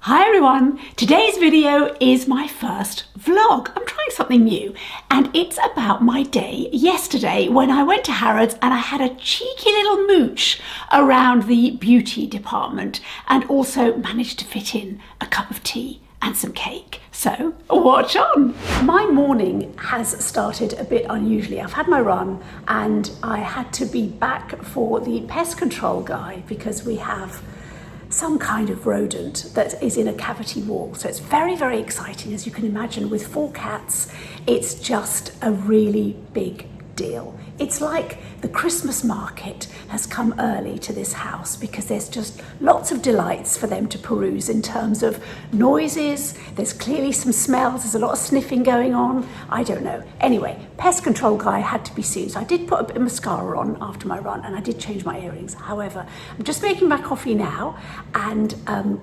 Hi everyone, today's video is my first vlog. I'm trying something new and it's about my day yesterday when I went to Harrods and I had a cheeky little mooch around the beauty department and also managed to fit in a cup of tea and some cake. So watch on. My morning has started a bit unusually. I've had my run and I had to be back for the pest control guy because we have some kind of rodent that is in a cavity wall. So it's very, very exciting. As you can imagine, with 4 cats, it's just a really big deal. It's like the Christmas market has come early to this house because there's just lots of delights for them to peruse in terms of noises. There's clearly some smells. There's a lot of sniffing going on. I don't know. Anyway, pest control guy had to be seen. So I did put a bit of mascara on after my run and I did change my earrings. However, I'm just making my coffee now and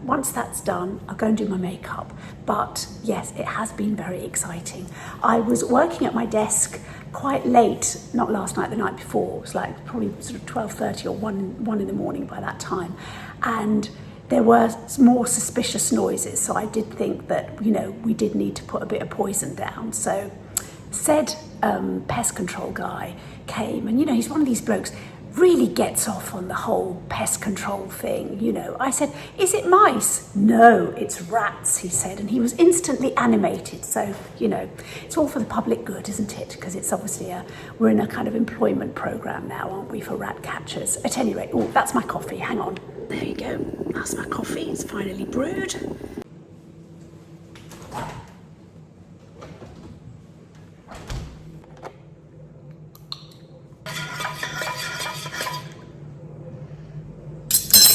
once that's done, I'll go and do my makeup. But yes, it has been very exciting. I was working at my desk quite late, not last night, the night before. It was like probably sort of 12:30 or 1 in the morning by that time. And there were more suspicious noises. So I did think that, you know, we did need to put a bit of poison down. So said pest control guy came and, you know, he's one of these blokes really gets off on the whole pest control thing, you know. I said, is it mice? No, it's rats, he said, and he was instantly animated. So, you know, it's all for the public good, isn't it? Because it's obviously we're in a kind of employment program now, aren't we, for rat catchers? At any rate, oh, that's my coffee, hang on. There you go, that's my coffee, it's finally brewed.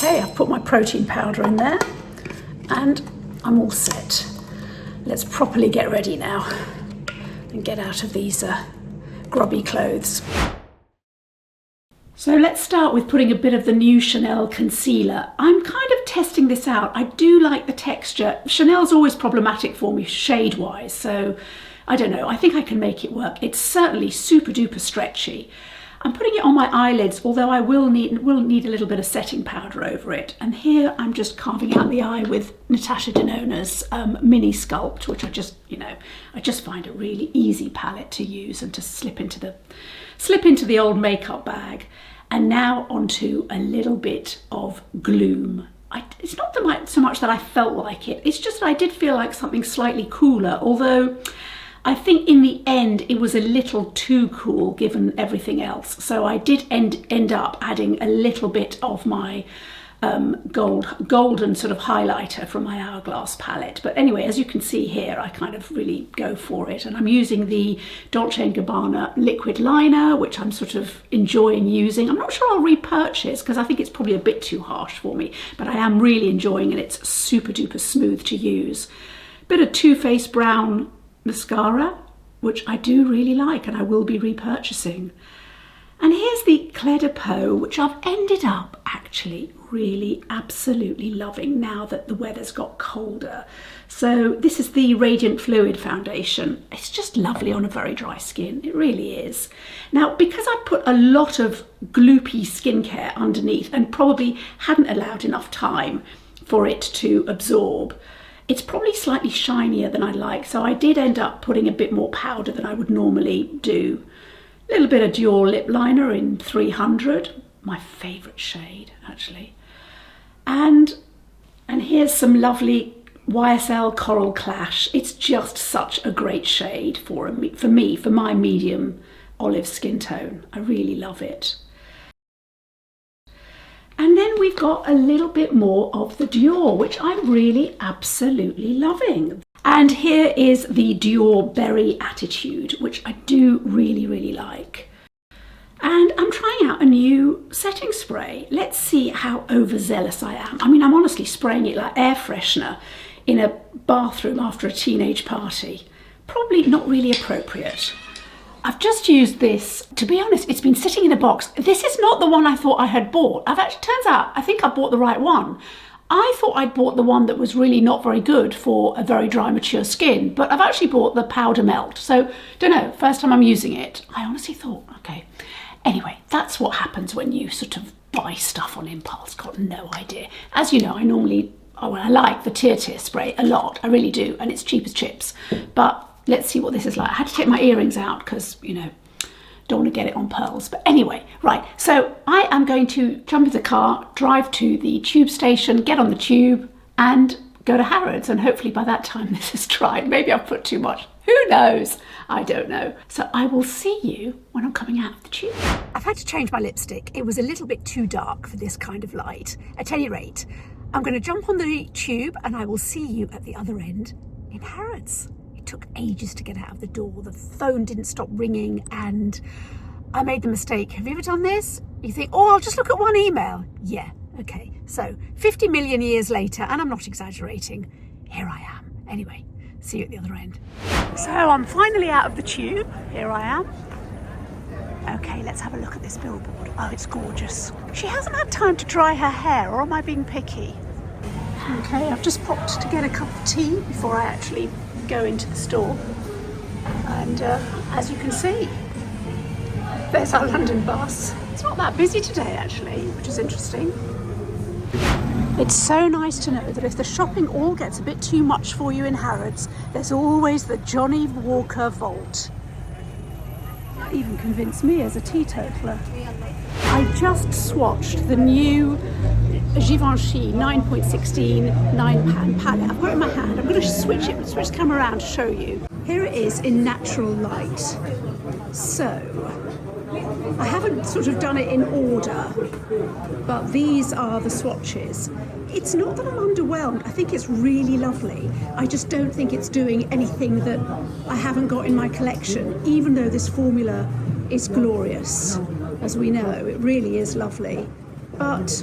Okay, I've put my protein powder in there and I'm all set. Let's properly get ready now and get out of these grubby clothes. So let's start with putting a bit of the new Chanel concealer. I'm kind of testing this out. I do like the texture. Chanel's always problematic for me shade-wise, so I don't know. I think I can make it work. It's certainly super duper stretchy. I'm putting it on my eyelids, although I will need a little bit of setting powder over it. And here I'm just carving out the eye with Natasha Denona's mini Sculpt, which I just find a really easy palette to use and to slip into the old makeup bag. And now onto a little bit of Gloom. It's not so much that I felt like it, it's just that I did feel like something slightly cooler, although I think in the end it was a little too cool given everything else. So I did end up adding a little bit of my golden sort of highlighter from my Hourglass palette. But anyway, as you can see here, I kind of really go for it. And I'm using the Dolce & Gabbana liquid liner, which I'm sort of enjoying using. I'm not sure I'll repurchase because I think it's probably a bit too harsh for me, but I am really enjoying it. It's super duper smooth to use. Bit of Too Faced brown mascara, which I do really like and I will be repurchasing. And here's the Clé de Peau, which I've ended up actually really absolutely loving now that the weather's got colder. So this is the Radiant Fluid foundation. It's just lovely on a very dry skin, it really is. Now, because I put a lot of gloopy skincare underneath and probably hadn't allowed enough time for it to absorb, it's probably slightly shinier than I like, so I did end up putting a bit more powder than I would normally do. A little bit of Dior lip liner in 300, my favourite shade actually. And here's some lovely YSL Coral Clash. It's just such a great shade for my medium olive skin tone. I really love it. And then we've got a little bit more of the Dior, which I'm really absolutely loving. And here is the Dior Berry Attitude, which I do really, really like. And I'm trying out a new setting spray. Let's see how overzealous I am. I mean, I'm honestly spraying it like air freshener in a bathroom after a teenage party. Probably not really appropriate. I've just used this. To be honest, it's been sitting in a box. This is not the one I thought I had bought. Turns out, I think I bought the right one. I thought I'd bought the one that was really not very good for a very dry, mature skin, but I've actually bought the Powder Melt. So, don't know, first time I'm using it. I honestly thought, okay. Anyway, that's what happens when you sort of buy stuff on impulse. Got no idea. As you know, I normally Oh, I like the Tear spray a lot. I really do. And it's cheap as chips. But let's see what this is like. I had to take my earrings out because, you know, don't want to get it on pearls. But anyway, right. So I am going to jump in the car, drive to the tube station, get on the tube and go to Harrods. And hopefully by that time this is dried. Maybe I've put too much. Who knows? I don't know. So I will see you when I'm coming out of the tube. I've had to change my lipstick. It was a little bit too dark for this kind of light. At any rate, I'm going to jump on the tube and I will see you at the other end in Harrods. It took ages to get out of the door. The phone didn't stop ringing and I made the mistake. Have you ever done this? You think, oh, I'll just look at one email. Yeah, okay. So 50 million years later, and I'm not exaggerating, here I am. Anyway, see you at the other end. So I'm finally out of the tube. Here I am. Okay, let's have a look at this billboard. Oh, it's gorgeous. She hasn't had time to dry her hair, or am I being picky? Okay, I've just popped to get a cup of tea before I actually go into the store. And as you can see, there's our London bus. It's not that busy today, actually, which is interesting. It's so nice to know that if the shopping all gets a bit too much for you in Harrods, there's always the Johnny Walker Vault. That even convinced me as a teetotaler. I just swatched the new Givenchy 9.16 9-pan palette. I've got it in my hand. I'm going to switch the camera around to show you. Here it is in natural light. So I haven't sort of done it in order, but these are the swatches. It's not that I'm underwhelmed. I think it's really lovely. I just don't think it's doing anything that I haven't got in my collection, even though this formula is glorious. As we know, it really is lovely. But,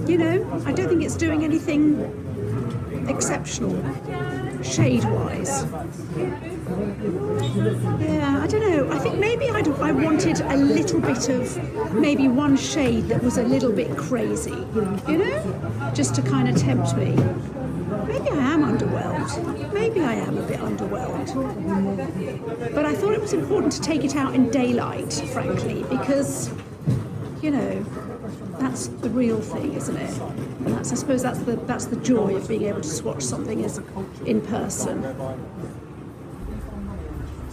you know, I don't think it's doing anything exceptional, shade-wise. Yeah, I don't know. I think maybe I wanted a little bit of, maybe one shade that was a little bit crazy, you know? Just to kind of tempt me. Maybe I am underwhelmed. Maybe I am a bit underwhelmed. But I thought it was important to take it out in daylight, frankly, because, you know, that's the real thing, isn't it? And that's, I suppose that's the joy of being able to swatch something as in person.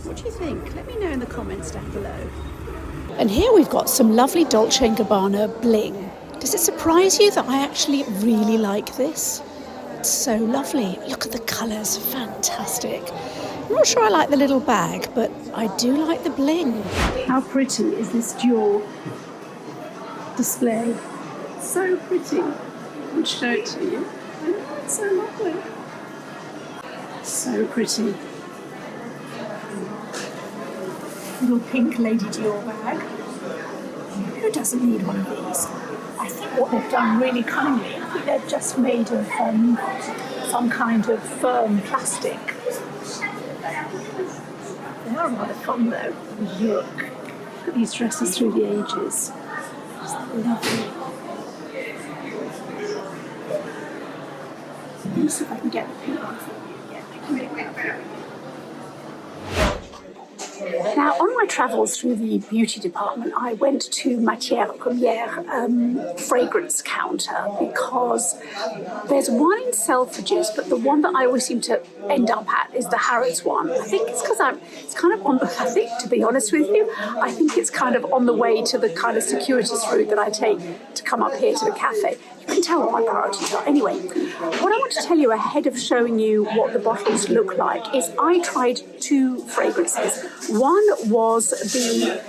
What do you think? Let me know in the comments down below. And here we've got some lovely Dolce & Gabbana bling. Does it surprise you that I actually really like this? It's so lovely. Look at the colours, fantastic. I'm not sure I like the little bag, but I do like the bling. How pretty is this dual display? So pretty. I'll show it to you. I know, it's so lovely. So pretty. Little pink Lady Dior bag. Who doesn't need one of these? I think what they've done really cunningly, I think they're just made of some kind of firm plastic. They are rather fun though. Look at these dresses through the ages. Just lovely. Let me see if I can get the pink one for you. Now, on my travels through the beauty department, I went to Matière Première fragrance counter because there's one in Selfridges, but the one that I always seem to end up at is the Harrods one. I think it's because it's kind of on the, I think, to be honest with you, I think it's kind of on the way to the kind of circuitous route that I take to come up here to the cafe. You can tell what my priorities are. Anyway, what I want to tell you ahead of showing you what the bottles look like is I tried two fragrances. One was the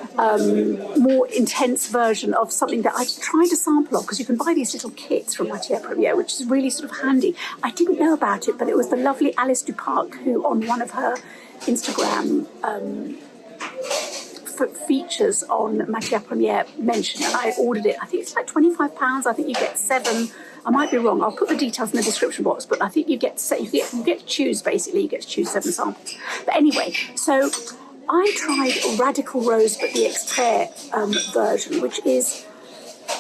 more intense version of something that I tried to sample of, because you can buy these little kits from Matière Première, which is really sort of handy. I didn't know about it, but it was the lovely Alice Duparc who, on one of her Instagram features on Matière Première, mentioned, and I ordered it. I think it's like £25. I think you get 7. I might be wrong. I'll put the details in the description box, but I think you get to choose, basically. You get to choose 7 samples. But anyway, so I tried Radical Rose, but the extrait version, which is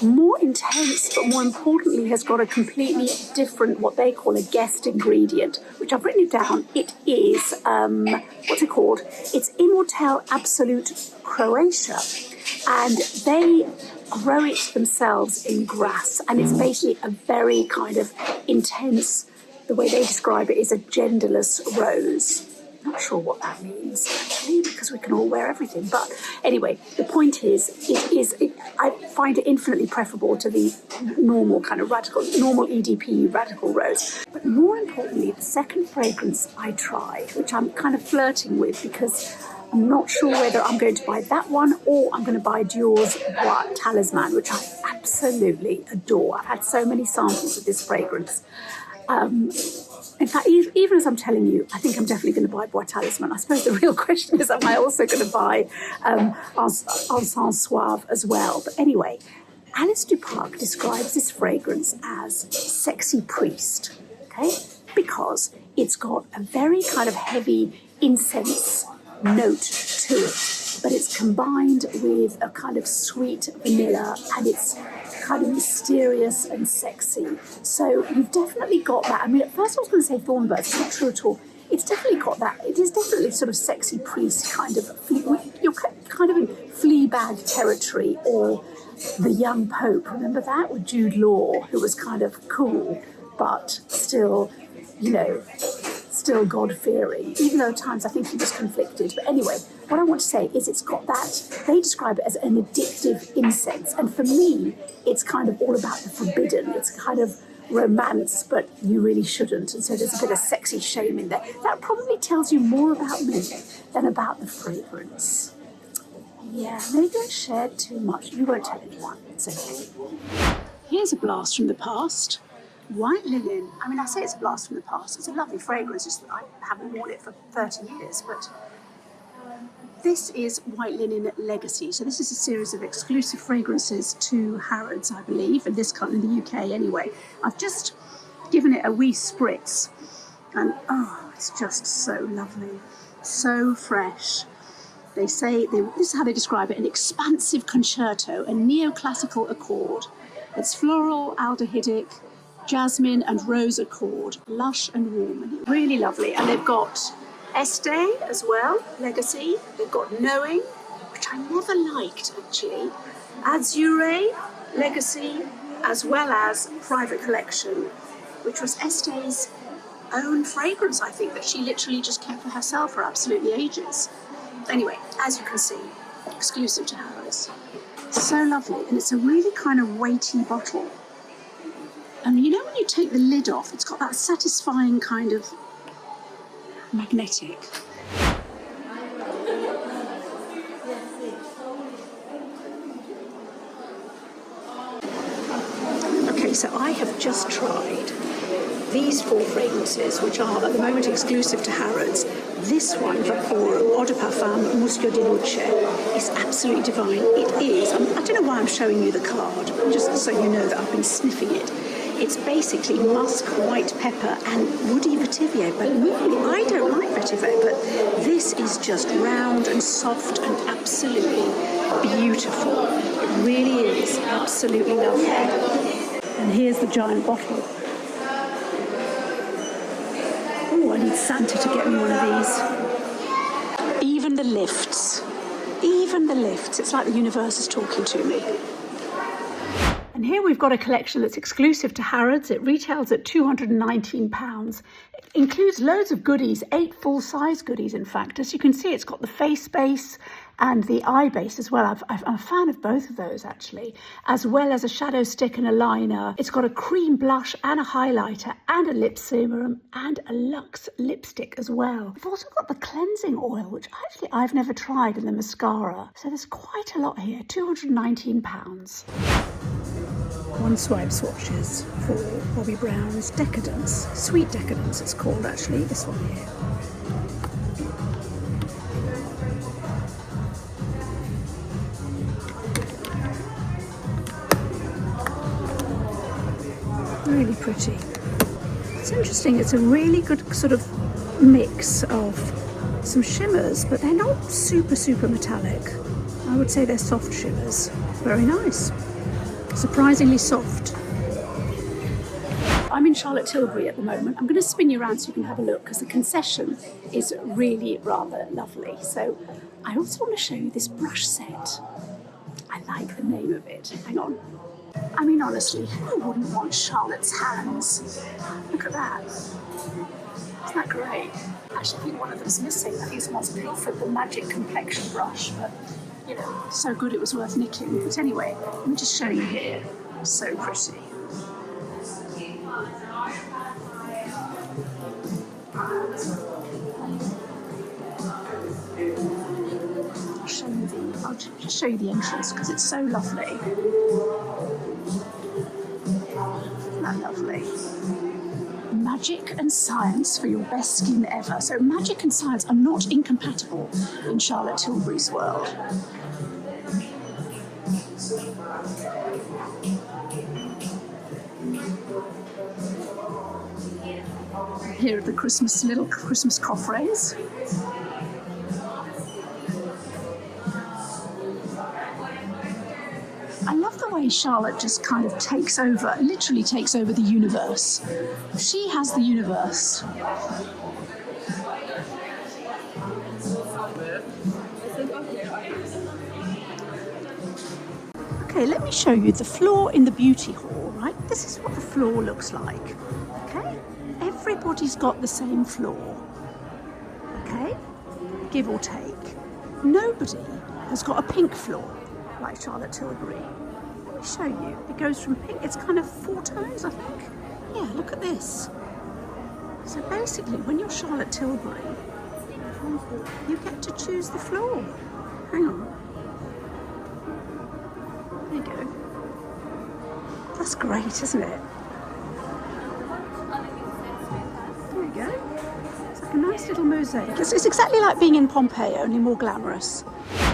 more intense, but more importantly has got a completely different, what they call a guest ingredient, which I've written it down. It is, what's it called? It's Immortelle Absolute Croatia, and they grow it themselves in grass, and it's basically a very kind of intense the way they describe it is a genderless rose. Not sure what that means actually, because we can all wear everything. But anyway, the point is, I find it infinitely preferable to the normal kind of normal EDP radical rose. But more importantly, the second fragrance I tried, which I'm kind of flirting with because I'm not sure whether I'm going to buy that one or I'm going to buy Dior's Bois Talisman, which I absolutely adore. I've had so many samples of this fragrance. In fact, even as I'm telling you, I think I'm definitely going to buy Bois Talisman. I suppose the real question is, am I also going to buy Encens Suave as well? But anyway, Alice Duparc describes this fragrance as sexy priest, okay? Because it's got a very kind of heavy incense note to it, but it's combined with a kind of sweet vanilla, and it's kind of mysterious and sexy. So you've definitely got that. I mean, at first I was going to say Thornbird, it's not true at all. It's definitely got that. It is definitely sort of sexy priest kind of, you're kind of in Fleabag territory, or The Young Pope. Remember that with Jude Law, who was kind of cool, but still, you know, still God-fearing, even though at times I think he was conflicted. But anyway, what I want to say is it's got that, they describe it as an addictive incense. And for me, it's kind of all about the forbidden. It's kind of romance, but you really shouldn't. And so there's a bit of sexy shame in there. That probably tells you more about me than about the fragrance. Yeah, maybe I shared too much. You won't tell anyone. It's okay. Here's a blast from the past. White Linen. I mean, I say it's a blast from the past. It's a lovely fragrance, just that I haven't worn it for 30 years. But this is White Linen Legacy. So this is a series of exclusive fragrances to Harrods, I believe, in this country, in the UK anyway. I've just given it a wee spritz. And, oh, it's just so lovely. So fresh. They say, this is how they describe it, an expansive concerto, a neoclassical accord. It's floral, aldehydic, jasmine and rose accord, lush and warm, and really lovely. And they've got Estee as well, Legacy. They've got Knowing, which I never liked actually. Azure, Legacy, as well as Private Collection, which was Estee's own fragrance, I think, that she literally just kept for herself for absolutely ages. Anyway, as you can see, exclusive to Harrods. So lovely, and it's a really kind of weighty bottle. And you know when you take the lid off, it's got that satisfying kind of magnetic. Okay, so I have just tried these 4 fragrances, which are at the moment exclusive to Harrods. This one, Vaporum Eau de Parfum Muschio di Luce, is absolutely divine. It is, I don't know why I'm showing you the card, but just so you know that I've been sniffing it. It's basically musk, white pepper, and woody vetiver. But really, I don't like vetiver, but this is just round and soft and absolutely beautiful. It really is absolutely lovely. And here's the giant bottle. Oh, I need Santa to get me one of these. Even the lifts. Even the lifts. It's like the universe is talking to me. And here we've got a collection that's exclusive to Harrods. It retails at £219. It includes loads of goodies, 8 full-size goodies, in fact. As you can see, it's got the face base and the eye base as well. I'm a fan of both of those, actually, as well as a shadow stick and a liner. It's got a cream blush and a highlighter and a lip serum and a luxe lipstick as well. I've also got the cleansing oil, which actually I've never tried, and the mascara. So there's quite a lot here, £219. One swipe swatches for Bobbi Brown's Decadence. Sweet Decadence it's called, actually, this one here. Really pretty. It's interesting, it's a really good sort of mix of some shimmers, but they're not super metallic. I would say they're soft shimmers. Very nice. Surprisingly soft. I'm in Charlotte Tilbury at the moment. I'm going to spin you around so you can have a look, because the concession is really rather lovely. So I also want to show you this brush set. I like the name of it. Hang on. I mean, honestly, who wouldn't want Charlotte's hands? Look at that. Isn't that great? I actually think one of them's missing. I think someone's pilfered the magic complexion brush, but, you know, so good it was worth nicking. But anyway, let me just show you here. So pretty. I'll just show you the entrance because it's so lovely. Isn't that lovely? Magic and science for your best skin ever. So magic and science are not incompatible in Charlotte Tilbury's world. Here are the little Christmas coffrets. I love the way Charlotte just kind of takes over, literally takes over the universe. She has the universe. Okay, let me show you the floor in the beauty hall, right? This is what the floor looks like, okay? Everybody's got the same floor, okay? Give or take. Nobody has got a pink floor like Charlotte Tilbury. Let me show you. It goes from pink, it's kind of 4 tones, I think. Yeah, look at this. So basically, when you're Charlotte Tilbury, you get to choose the floor. Hang on. There you go. That's great, isn't it? There you go. It's like a nice little mosaic. It's exactly like being in Pompeii, only more glamorous.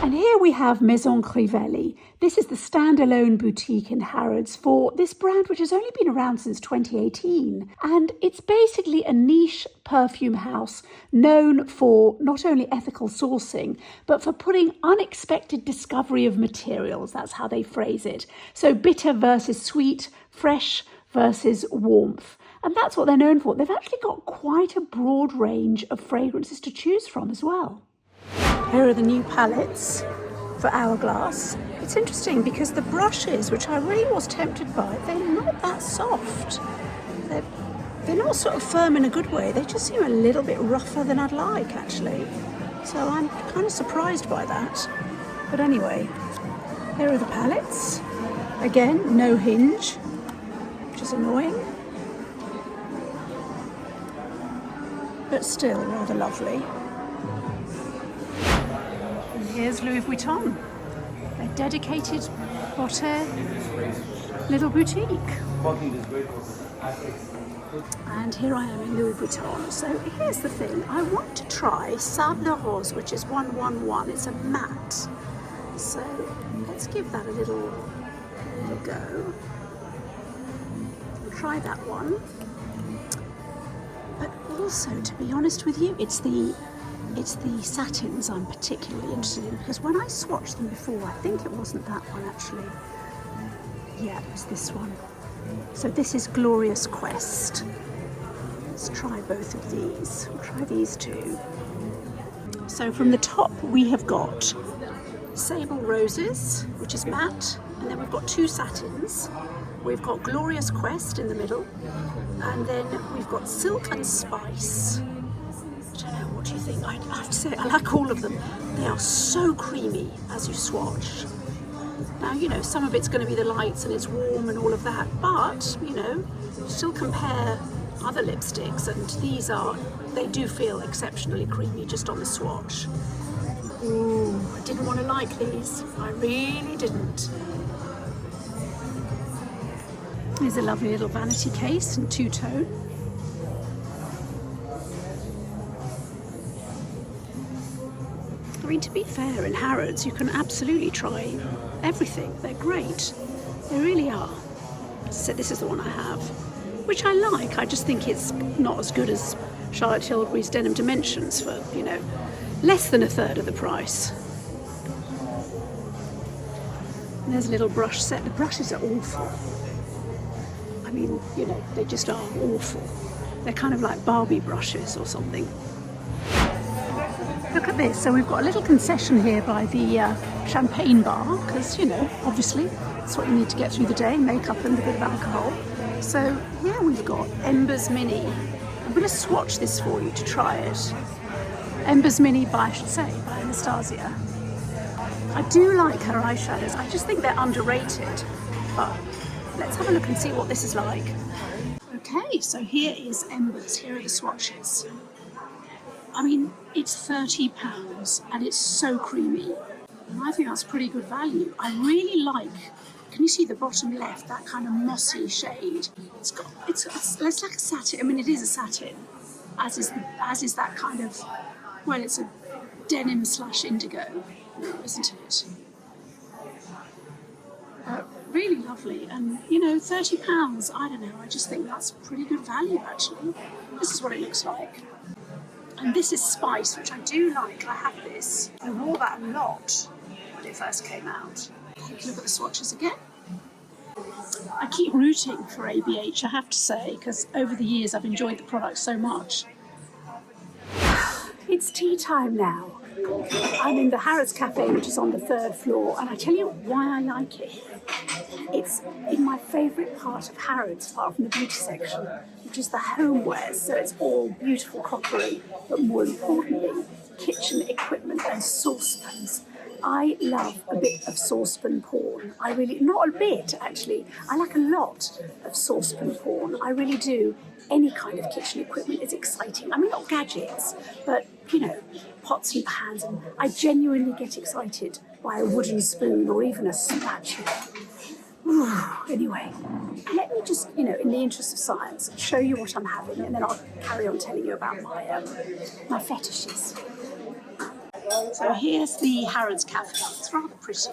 And here we have Maison Crivelli. This is the standalone boutique in Harrods for this brand, which has only been around since 2018. And it's basically a niche perfume house known for not only ethical sourcing, but for putting unexpected discovery of materials. That's how they phrase it. So bitter versus sweet, fresh versus warmth. And that's what they're known for. They've actually got quite a broad range of fragrances to choose from as well. Here are the new palettes for Hourglass. It's interesting because the brushes, which I really was tempted by, they're not that soft. They're not sort of firm in a good way. They just seem a little bit rougher than I'd like, actually. So I'm kind of surprised by that. But anyway, here are the palettes. Again, no hinge, which is annoying. But still rather lovely. Here's Louis Vuitton, a dedicated Correcteur little boutique. And here I am in Louis Vuitton. So here's the thing, I want to try Sable Rose, which is 111. It's a matte. So let's give that a little go. I'll try that one. But also, to be honest with you, it's the satins I'm particularly interested in, because when I swatched them before, I think it wasn't that one actually. Yeah, it was this one. So this is Glorious Quest. Let's try both of these. We'll try these two. So from the top we have got Sable Roses, which is matte, and then we've got 2 satins. We've got Glorious Quest in the middle, and then we've got Silk and Spice. I don't know, what do you think? I have to say, I like all of them. They are so creamy as you swatch. Now, you know, some of it's going to be the lights and it's warm and all of that, but, you know, still compare other lipsticks, and they do feel exceptionally creamy just on the swatch. Ooh, I didn't want to like these. I really didn't. Here's a lovely little vanity case in 2-tone. I mean, to be fair, in Harrods you can absolutely try everything. They're great. They really are. As I said, this is the one I have, which I like. I just think it's not as good as Charlotte Tilbury's Denim Dimensions for, you know, less than 1/3 of the price. And there's a little brush set. The brushes are awful. I mean, you know, they just are awful. They're kind of like Barbie brushes or something. Look at this. So we've got a little concession here by the champagne bar, because, you know, obviously That's what you need to get through the day, makeup and a bit of alcohol. So here we've got Embers Mini. I'm going to swatch this for you to try it. Embers Mini by Anastasia. I do like her eyeshadows. I just think they're underrated. But let's have a look and see what this is like. Okay, so here is Embers. Here are the swatches. I mean, it's £30 and it's so creamy. And I think that's pretty good value. I really like, can you see the bottom left, that kind of mossy shade? It's like a satin. I mean, it is a satin, as is that kind of, well, it's a denim / indigo, isn't it? Really lovely, and you know, £30, I don't know, I just think that's pretty good value actually. This is what it looks like. And this is Spice, which I do like. I have this. I wore that a lot when it first came out. Take a look at the swatches again. I keep rooting for ABH, I have to say, because over the years I've enjoyed the product so much. It's tea time now. I'm in the Harrods cafe, which is on the 3rd floor, and I tell you why I like it. It's in my favourite part of Harrods, apart from the beauty section, which is the homewares. So it's all beautiful crockery, but more importantly, kitchen equipment and saucepans. I love a bit of saucepan porn. I really, not a bit actually, I like a lot of saucepan porn. I really do. Any kind of kitchen equipment is exciting. I mean, not gadgets, but you know, pots and pans. And I genuinely get excited by a wooden spoon or even a spatula. Anyway, let me just, you know, in the interest of science, show you what I'm having, and then I'll carry on telling you about my fetishes. So here's the Harrods cafe. It's rather pretty.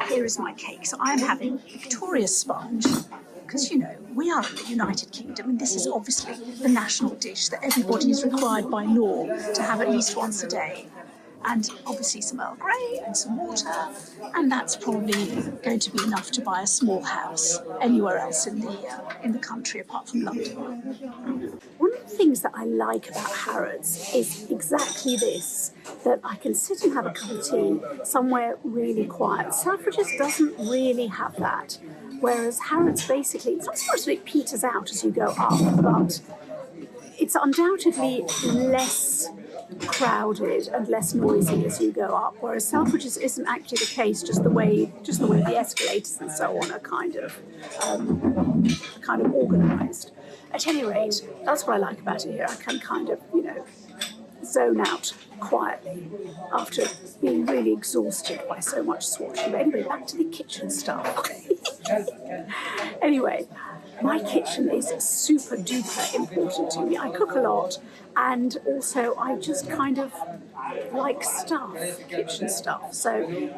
Here is my cake. So I'm having Victoria sponge, because, you know, we are in the United Kingdom, and this is obviously the national dish that everybody is required by law to have at least once a day. And obviously some Earl Grey and some water, and that's probably going to be enough to buy a small house anywhere else in the country apart from London. One of the things that I like about Harrods is exactly this, that I can sit and have a cup of tea somewhere really quiet. Selfridges doesn't really have that, whereas Harrods basically, it's not so much that it peters out as you go up, but it's undoubtedly less crowded and less noisy as you go up, whereas Selfridges isn't actually the case, just the way the escalators and so on are kind of organised. At any rate, that's what I like about it here. I can kind of, you know, zone out quietly after being really exhausted by so much swatching. But anyway, back to the kitchen stuff. Anyway, my kitchen is super duper important to me. I cook a lot, and also I just kind of like stuff, kitchen stuff. So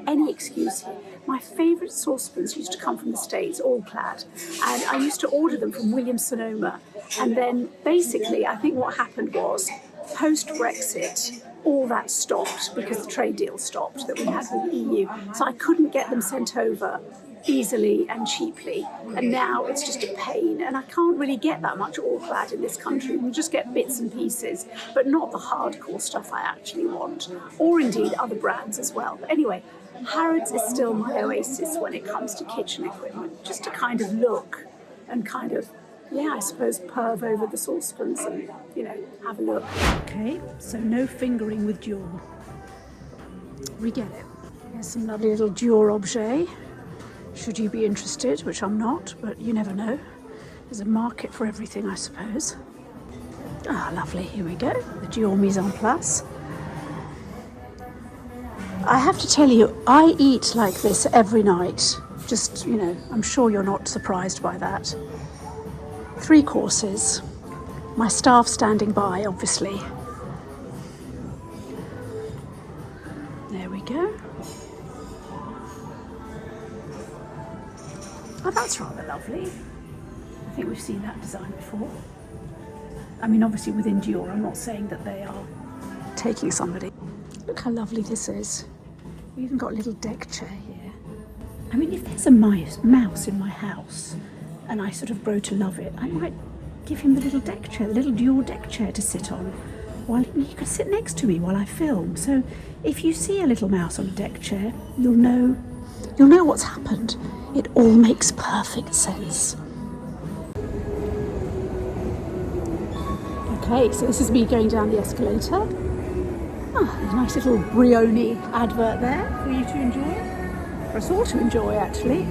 any excuse here. My favourite saucepans used to come from the States, all clad, and I used to order them from Williams-Sonoma. And then basically, I think what happened was, post-Brexit, all that stopped because the trade deal stopped that we had with the EU. So I couldn't get them sent over easily and cheaply, and now it's just a pain, and I can't really get that much all clad in this country. We just get bits and pieces, but not the hardcore stuff I actually want, or indeed other brands as well. But anyway, Harrods is still my oasis when it comes to kitchen equipment, just to kind of look and kind of, yeah, I suppose perv over the saucepans and, you know, have a look. Okay, so no fingering with Dior. We get it. Here's some lovely little Dior objet. Should you be interested, which I'm not, but you never know. There's a market for everything, I suppose. Ah, lovely, here we go, the Dior Mise en Place. I have to tell you, I eat like this every night. Just, you know, I'm sure you're not surprised by that. 3 courses. My staff standing by, obviously. There we go. Oh, that's rather lovely. I think we've seen that design before. I mean, obviously within Dior, I'm not saying that they are taking somebody. Look how lovely this is. We even got a little deck chair here. I mean, if there's a mouse in my house and I sort of grow to love it, I might give him the little deck chair, the little Dior deck chair to sit on. While he could sit next to me while I film. So if you see a little mouse on a deck chair, you'll know you'll know what's happened. It all makes perfect sense. Okay, so this is me going down the escalator. Ah, a nice little Brioni advert there for you to enjoy. For us all to enjoy, actually.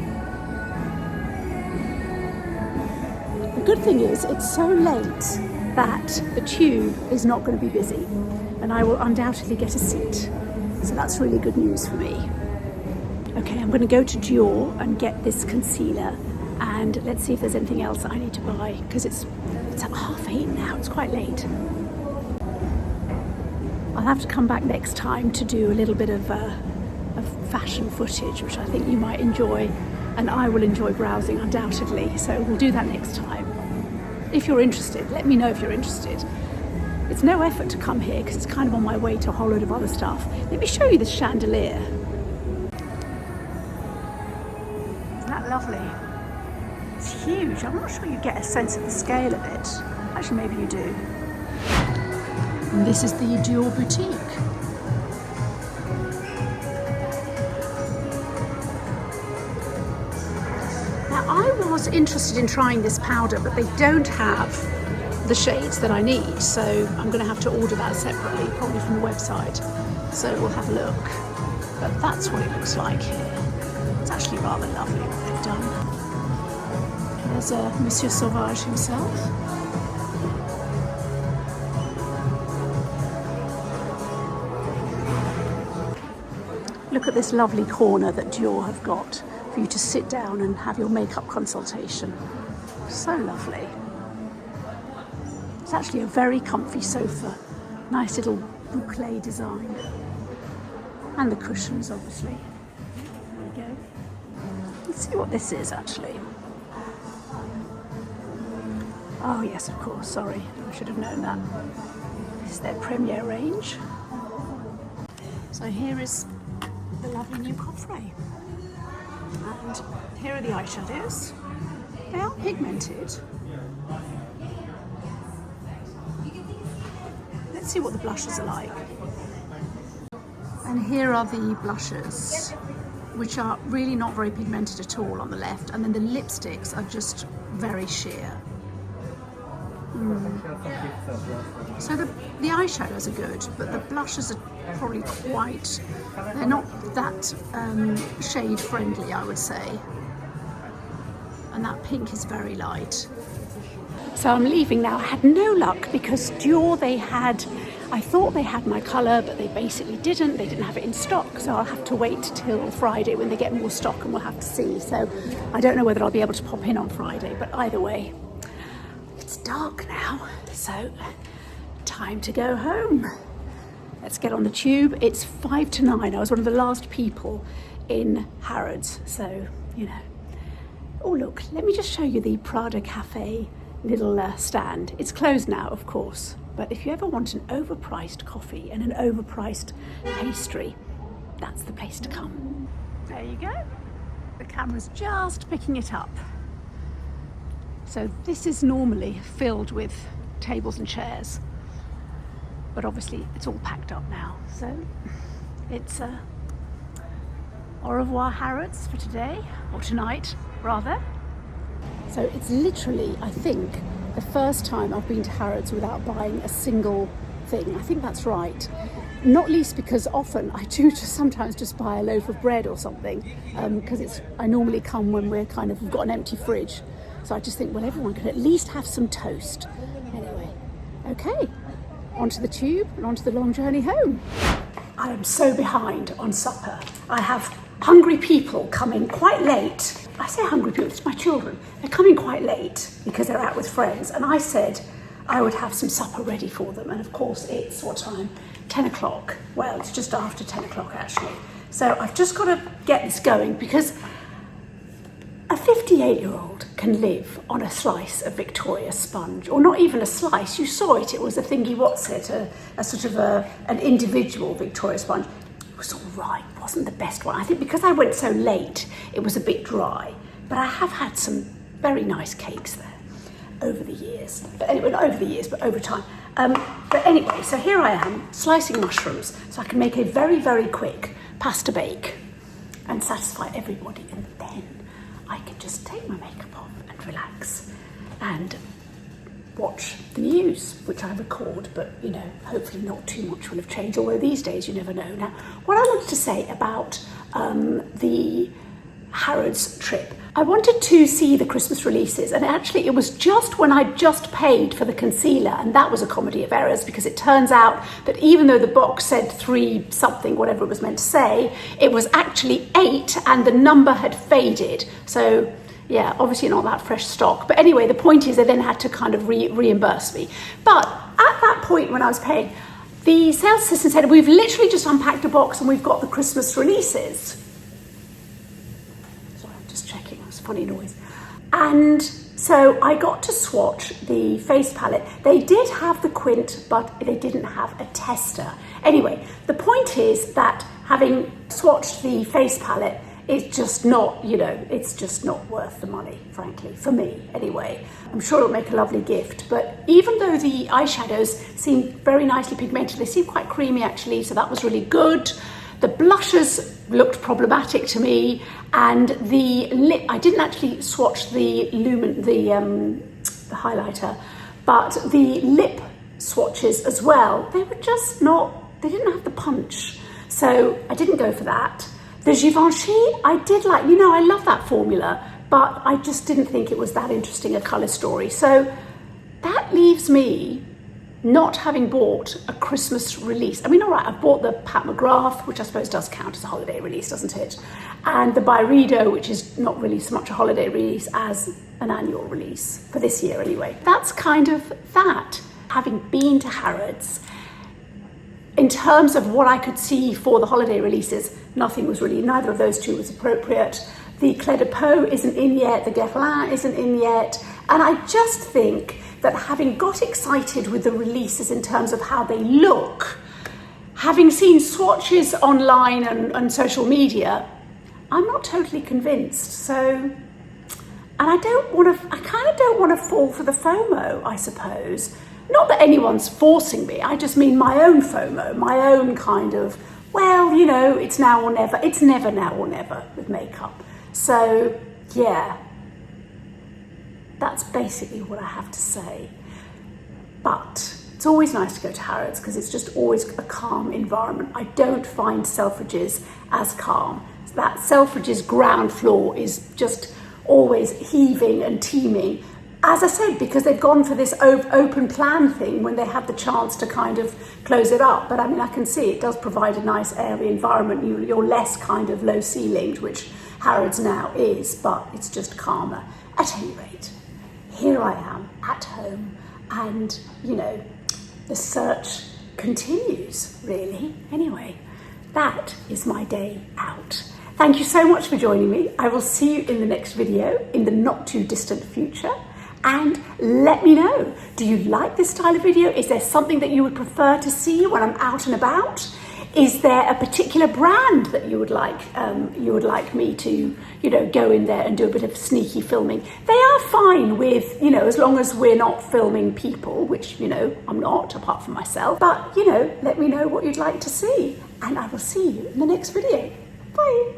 The good thing is, it's so late that the tube is not going to be busy, and I will undoubtedly get a seat. So that's really good news for me. Okay, I'm going to go to Dior and get this concealer, and let's see if there's anything else that I need to buy, because it's at 8:30 now, it's quite late. I'll have to come back next time to do a little bit of fashion footage, which I think you might enjoy, and I will enjoy browsing undoubtedly, so we'll do that next time. If you're interested, let me know if you're interested. It's no effort to come here because it's kind of on my way to a whole load of other stuff. Let me show you this chandelier. Isn't that lovely? It's huge. I'm not sure you get a sense of the scale of it. Actually, maybe you do. And this is the Dior boutique. Now, I was interested in trying this powder, but they don't have the shades that I need, so I'm going to have to order that separately, probably from the website. So we'll have a look. But that's what it looks like here. It's actually rather lovely what they've done. There's Monsieur Sauvage himself. Look at this lovely corner that Dior have got for you to sit down and have your makeup consultation. So lovely. It's actually a very comfy sofa. Nice little boucle design. And the cushions, obviously. There we go. Let's see what this is, actually. Oh, yes, of course. Sorry, I should have known that. This is their Premier range. So here is the lovely new coffret. And here are the eyeshadows. They are pigmented. Let's see what the blushes are like. And here are the blushes, which are really not very pigmented at all on the left, and then the lipsticks are just very sheer. So the eyeshadows are good, but the blushes are probably they're not that shade friendly, I would say. And that pink is very light. So I'm leaving now. I had no luck because Dior, I thought they had my colour, but they basically didn't. They didn't have it in stock, so I'll have to wait till Friday when they get more stock, and we'll have to see. So I don't know whether I'll be able to pop in on Friday, but either way, it's dark now, so time to go home. Let's get on the tube. It's 5 to 9. I was one of the last people in Harrods, so, you know. Oh, look, let me just show you the Prada Cafe little stand. It's closed now, of course, but if you ever want an overpriced coffee and an overpriced pastry, that's the place to come. There you go. The camera's just picking it up. So this is normally filled with tables and chairs, but obviously it's all packed up now. So it's au revoir Harrods for today, or tonight rather. So it's literally, I think, the first time I've been to Harrods without buying a single thing. I think that's right. Not least because often I do just sometimes just buy a loaf of bread or something, because I normally come when we've got an empty fridge. So I just think, well, everyone can at least have some toast. Anyway, okay, onto the tube and onto the long journey home. I am so behind on supper. I have hungry people coming quite late. I say hungry people, it's my children. They're coming quite late because they're out with friends. And I said I would have some supper ready for them. And of course it's, what time? 10 o'clock. Well, it's just after 10 o'clock actually. So I've just got to get this going because a 58-year-old can live on a slice of Victoria sponge, or not even a slice. You saw it, it was a thingy, a sort of an individual Victoria sponge. It was all right, it wasn't the best one. I think because I went so late, it was a bit dry, but I have had some very nice cakes there over the years. But anyway, not over the years, but over time. But anyway, so here I am, slicing mushrooms, so I can make a very, very quick pasta bake. and satisfy everybody, and then I can just take my makeup off and relax and watch the news, which I record, but you know, hopefully not too much will have changed, although these days you never know. Now, what I wanted to say about the Harrods trip, I wanted to see the Christmas releases, and actually it was just when I just paid for the concealer, and that was a comedy of errors, because it turns out that even though the box said 3 something, whatever it was meant to say, it was actually 8 and the number had faded. So yeah, obviously not that fresh stock. But anyway, the point is they then had to kind of reimburse me. But at that point when I was paying, the sales assistant said, we've literally just unpacked a box and we've got the Christmas releases. Sorry, I'm just checking, it was a funny noise. And so I got to swatch the face palette. They did have the quint, but they didn't have a tester. Anyway, the point is that having swatched the face palette, it's just not, you know, it's just not worth the money, frankly, for me anyway. I'm sure it'll make a lovely gift, but even though the eyeshadows seem very nicely pigmented, they seem quite creamy actually, so that was really good. The blushes looked problematic to me, and the lip, I didn't actually swatch the the highlighter, but the lip swatches as well, they were just not, they didn't have the punch, so I didn't go for that. The Givenchy, I did like, you know, I love that formula, but I just didn't think it was that interesting a colour story. So that leaves me not having bought a Christmas release. I mean, all right, I've bought the Pat McGrath, which I suppose does count as a holiday release, doesn't it? And the Byredo, which is not really so much a holiday release as an annual release, for this year anyway. That's kind of that. Having been to Harrods, in terms of what I could see for the holiday releases, nothing was really, neither of those two was appropriate. The Clé de Peau isn't in yet, the Guerlain isn't in yet, and I just think that having got excited with the releases in terms of how they look, having seen swatches online and social media, I'm not totally convinced. So, and I kind of don't want to fall for the FOMO, I suppose. Not that anyone's forcing me, I just mean my own FOMO, my own kind of, well, you know, it's now or never. It's never now or never with makeup. So, yeah, that's basically what I have to say. But it's always nice to go to Harrods because it's just always a calm environment. I don't find Selfridges as calm. That Selfridges ground floor is just always heaving and teeming. As I said, because they've gone for this open plan thing when they had the chance to kind of close it up. But I mean, I can see it does provide a nice airy environment. You're less kind of low ceilinged, which Harrods now is, but it's just calmer. At any rate, here I am at home, and you know, the search continues really. Anyway, that is my day out. Thank you so much for joining me. I will see you in the next video in the not too distant future. And let me know, do you like this style of video? Is there something that you would prefer to see when I'm out and about? Is there a particular brand that you would like me to, you know, go in there and do a bit of sneaky filming? They are fine with, you know, as long as we're not filming people, which, you know, I'm not, apart from myself. But, you know, let me know what you'd like to see, and I will see you in the next video. Bye.